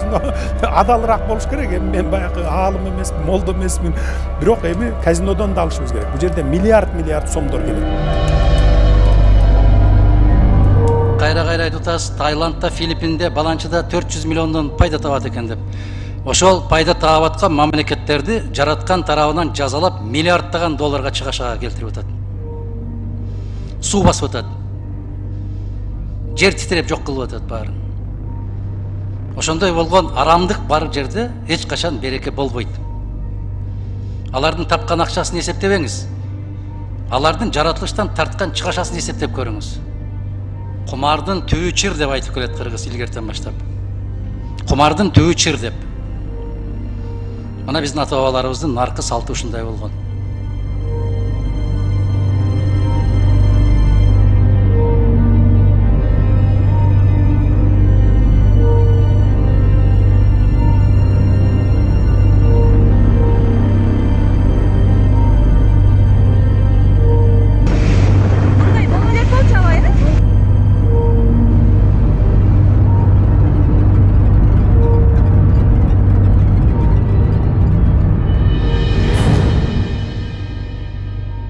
казино адалыраак болуш керек. Эми мен баягы аалым эмесмин, молдо эмесмин. Бирок эми казинодон да алышыбыз керек. Бул жерде миллиард сомдор келет. Кайра айтып атасыз, Таиландда, Филиппинде, баланчыда 400 миллиондон пайда табат экен деп. Ошол пайда таап аткан мамлекеттерди жараткан тарабынан жазалап миллиарддаган долларга чыгашага келтирип атат. Суу басып атат. Жер титиреп жок кылып атат баарын. Ошондой болгон арамдык бар жерде эч качан береке болбойт. Алардын тапкан акчасын эсептебеңиз. Алардын жаратылыштан тарткан чыгашасын эсептеп көрүңүз. Кумардын түбү чыр деп айтып келет кыргыз илгертен баштап. Кумардын түбү чыр деп. Мына биздин ата бабаларыбыздын наркы салты ушундай болгон.